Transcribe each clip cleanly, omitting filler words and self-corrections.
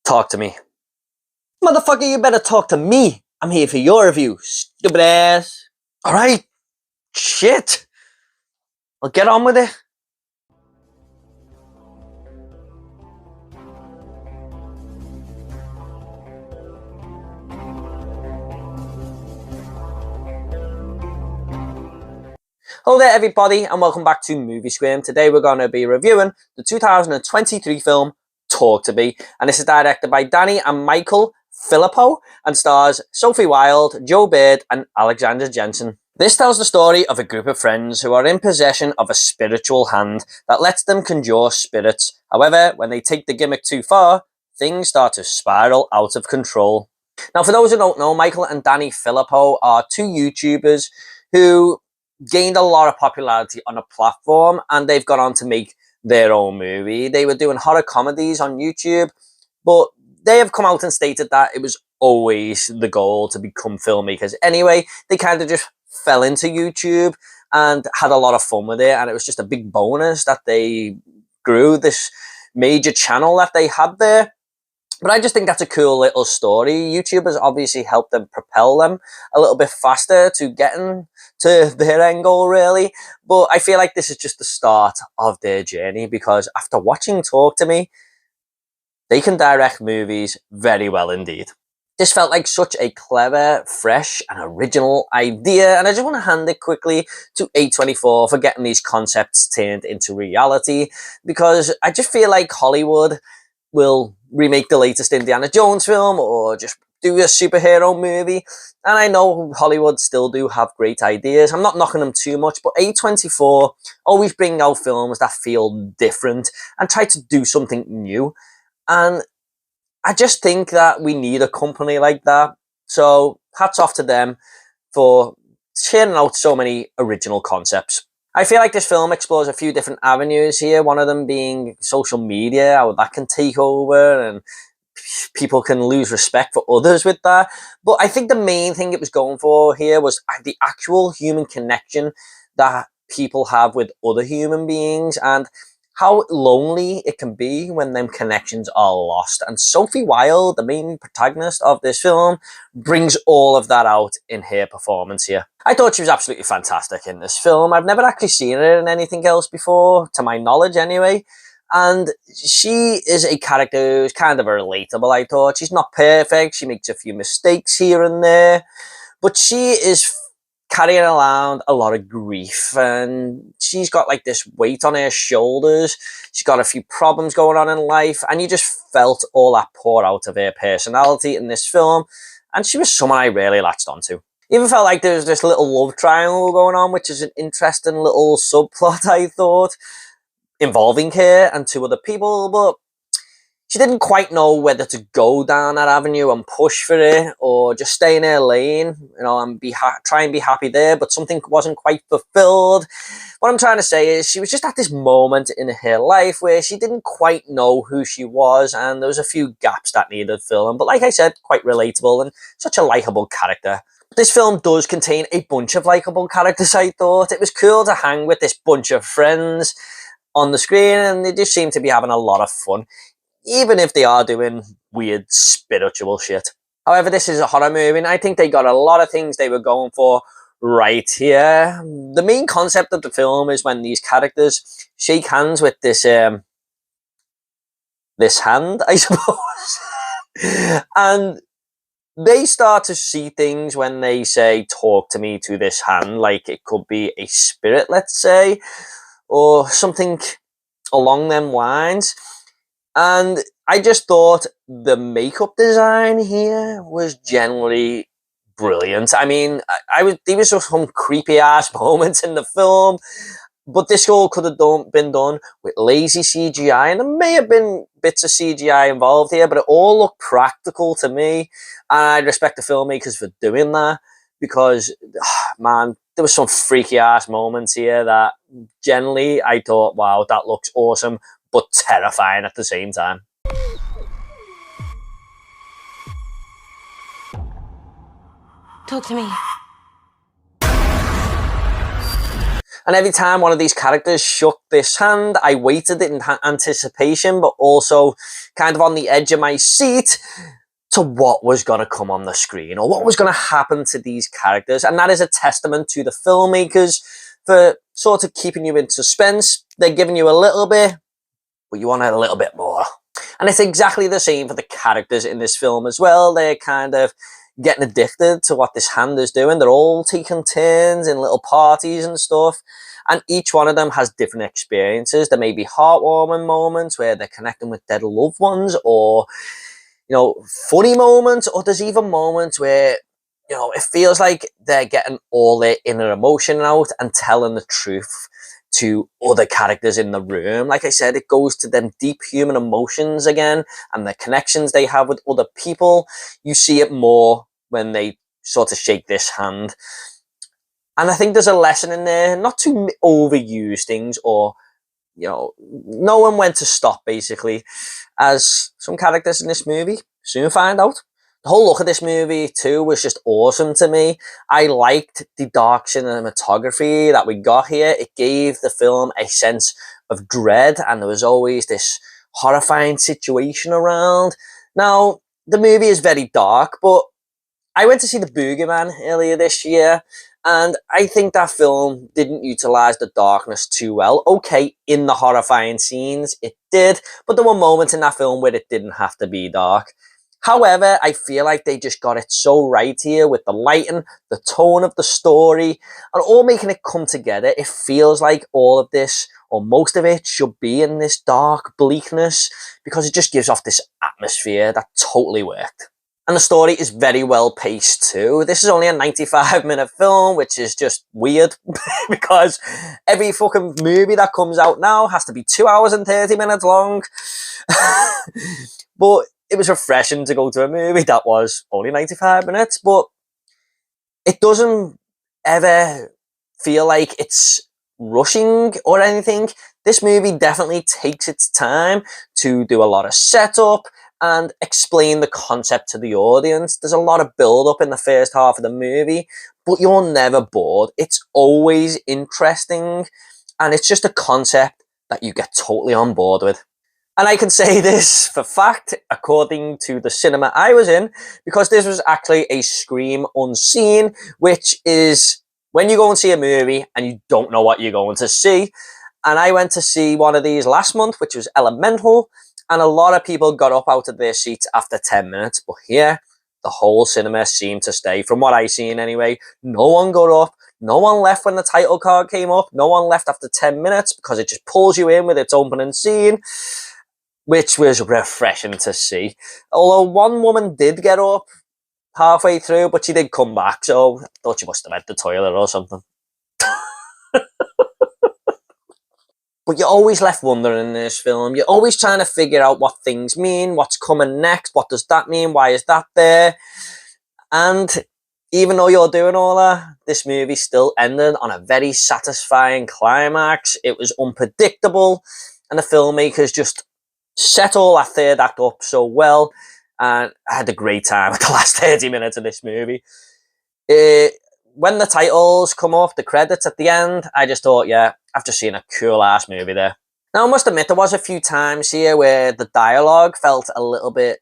Talk to me. Motherfucker, you better talk to me. I'm here for your review, stupid ass. Alright. Shit. I'll get on with it. Hello there everybody and welcome back to Movie Squirm. Today we're going to be reviewing the 2023 film Talk to Me, and this is directed by Danny and Michael Filippo and stars Sophie Wilde, Joe Bird and Alexander Jensen. This tells the story of a group of friends who are in possession of a spiritual hand that lets them conjure spirits. However, when they take the gimmick too far, things start to spiral out of control. Now, for those who don't know, Michael and Danny Filippo are two YouTubers who gained a lot of popularity on a platform, and they've gone on to make their own movie. They were doing horror comedies on YouTube, but they have come out and stated that it was always the goal to become filmmakers. Anyway, they kind of just fell into YouTube and had a lot of fun with it, and it was just a big bonus that they grew this major channel that they had there. But I just think that's a cool little story. YouTube has obviously helped them propel them a little bit faster to getting to their end goal, really. But I feel like this is just the start of their journey, because after watching Talk to Me, they can direct movies very well indeed. This felt like such a clever, fresh and original idea, and I just want to hand it quickly to A24 for getting these concepts turned into reality, because I just feel like Hollywood will remake the latest Indiana Jones film or just do a superhero movie. And I know Hollywood still do have great ideas. I'm not knocking them too much, but A24 always bring out films that feel different and try to do something new. And I just think that we need a company like that. So hats off to them for churning out so many original concepts. I feel like this film explores a few different avenues here, one of them being social media, how that can take over and people can lose respect for others with that. But I think the main thing it was going for here was the actual human connection that people have with other human beings and how lonely it can be when them connections are lost. And Sophie Wilde, the main protagonist of this film, brings all of that out in her performance here. I thought she was absolutely fantastic in this film. I've never actually seen her in anything else before, to my knowledge anyway. And she is a character who's kind of relatable, I thought. She's not perfect, she makes a few mistakes here and there, but she is carrying around a lot of grief, and she's got like this weight on her shoulders. She's got a few problems going on in life, and you just felt all that pour out of her personality in this film, and she was someone I really latched onto. Even felt like there was this little love triangle going on, which is an interesting little subplot, I thought, involving her and two other people, but she didn't quite know whether to go down that avenue and push for it or just stay in her lane, you know, and try and be happy there, but something wasn't quite fulfilled. What I'm trying to say is she was just at this moment in her life where she didn't quite know who she was, and there was a few gaps that needed filling, but like I said, quite relatable and such a likeable character. This film does contain a bunch of likeable characters, I thought. It was cool to hang with this bunch of friends on the screen, and they just seem to be having a lot of fun, even if they are doing weird spiritual shit. However, this is a horror movie, and I think they got a lot of things they were going for right here. The main concept of the film is when these characters shake hands with this this hand, I suppose. And they start to see things when they say, "Talk to me," to this hand, like it could be a spirit, let's say, or something along them lines. And I just thought the makeup design here was generally brilliant. I mean, there was some creepy ass moments in the film, but this all could have been done with lazy CGI, and there may have been bits of CGI involved here, but it all looked practical to me, and I respect the filmmakers for doing that, because, man, there was some freaky ass moments here that generally I thought, wow, that looks awesome, but terrifying at the same time. Talk to me. And every time one of these characters shook this hand, I waited in anticipation, but also kind of on the edge of my seat to what was going to come on the screen or what was going to happen to these characters. And that is a testament to the filmmakers for sort of keeping you in suspense. They're giving you a little bit, but you want a little bit more. And it's exactly the same for the characters in this film as well. They're kind of getting addicted to what this hand is doing. They're all taking turns in little parties and stuff. And each one of them has different experiences. There may be heartwarming moments where they're connecting with dead loved ones, or, funny moments, or there's even moments where, it feels like they're getting all their inner emotion out and telling the truth to other characters in the room. Like I said, it goes to them deep human emotions again and the connections they have with other people. You see it more when they sort of shake this hand. And I think there's a lesson in there, not to overuse things or, knowing when to stop, basically, as some characters in this movie soon find out. The whole look of this movie too was just awesome to me. I liked the dark cinematography that we got here. It gave the film a sense of dread, and there was always this horrifying situation around. Now, the movie is very dark, but I went to see The Boogeyman earlier this year, and I think that film didn't utilize the darkness too well. Okay, in the horrifying scenes, it did, but there were moments in that film where it didn't have to be dark. However, I feel like they just got it so right here with the lighting, the tone of the story, and all making it come together. It feels like all of this, or most of it, should be in this dark bleakness, because it just gives off this atmosphere that totally worked. And the story is very well paced too. This is only a 95-minute film, which is just weird because every fucking movie that comes out now has to be 2 hours and 30 minutes long. But it was refreshing to go to a movie that was only 95 minutes, but it doesn't ever feel like it's rushing or anything. This movie definitely takes its time to do a lot of setup and explain the concept to the audience. There's a lot of build up in the first half of the movie, but you're never bored. It's always interesting, and it's just a concept that you get totally on board with. And I can say this for fact, according to the cinema I was in, because this was actually a Scream Unseen, which is when you go and see a movie and you don't know what you're going to see. And I went to see one of these last month, which was Elemental, and a lot of people got up out of their seats after 10 minutes. But here, the whole cinema seemed to stay, from what I seen anyway. No one got up. No one left when the title card came up. No one left after 10 minutes, because it just pulls you in with its opening scene, which was refreshing to see. Although one woman did get up halfway through, but she did come back, so I thought she must have had the toilet or something. But you're always left wondering in this film. You're always trying to figure out what things mean, what's coming next, what does that mean, why is that there? And even though you're doing all that, this movie still ended on a very satisfying climax. It was unpredictable, and the filmmakers just set all that third act up so well, and I had a great time with the last 30 minutes of this movie. When the titles come off, the credits at the end, I just thought, yeah, I've just seen a cool-ass movie there. Now, I must admit, there was a few times here where the dialogue felt a little bit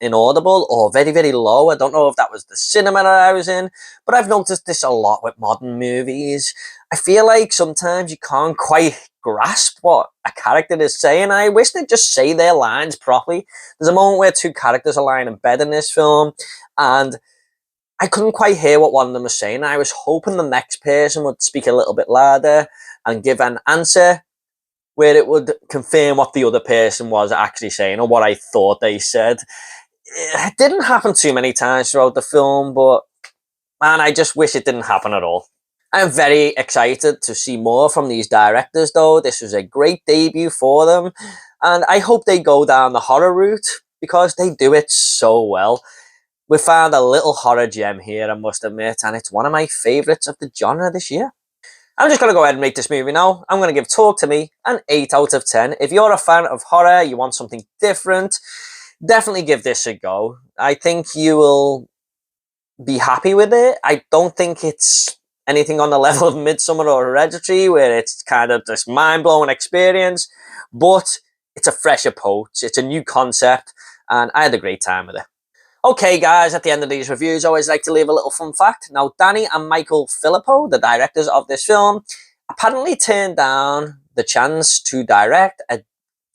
inaudible or very, very low. I don't know if that was the cinema that I was in, but I've noticed this a lot with modern movies. I feel like sometimes you can't quite grasp what a character is saying. I wish they'd just say their lines properly. There's a moment where two characters are lying in bed in this film, and I couldn't quite hear what one of them was saying. I was hoping the next person would speak a little bit louder and give an answer where it would confirm what the other person was actually saying or what I thought they said. It didn't happen too many times throughout the film, but man, I just wish it didn't happen at all. I'm very excited to see more from these directors though. This was a great debut for them, and I hope they go down the horror route because they do it so well. We found a little horror gem here, I must admit, and it's one of my favourites of the genre this year. I'm just going to go ahead and make this movie now. I'm going to give Talk to Me an 8 out of 10. If you're a fan of horror, you want something different, definitely give this a go. I think you will be happy with it. I don't think it's anything on the level of Midsummer or Hereditary, where it's kind of this mind-blowing experience, but it's a fresh approach, it's a new concept, and I had a great time with it. Okay guys, at the end of these reviews, I always like to leave a little fun fact. Now, Danny and Michael Filippo, the directors of this film, apparently turned down the chance to direct a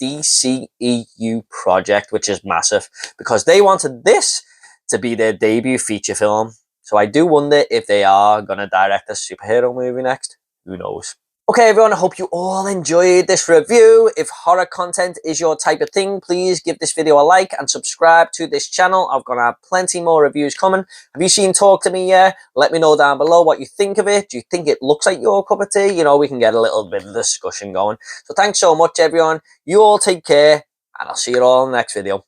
DCEU project, which is massive, because they wanted this to be their debut feature film. So I do wonder if they are going to direct a superhero movie next. Who knows? Okay everyone, I hope you all enjoyed this review. If horror content is your type of thing, please give this video a like and subscribe to this channel. I've got to have plenty more reviews coming. Have you seen Talk to Me yet? Let me know down below what you think of it. Do you think it looks like your cup of tea? You know, we can get a little bit of discussion going. So thanks so much everyone. You all take care, and I'll see you all in the next video.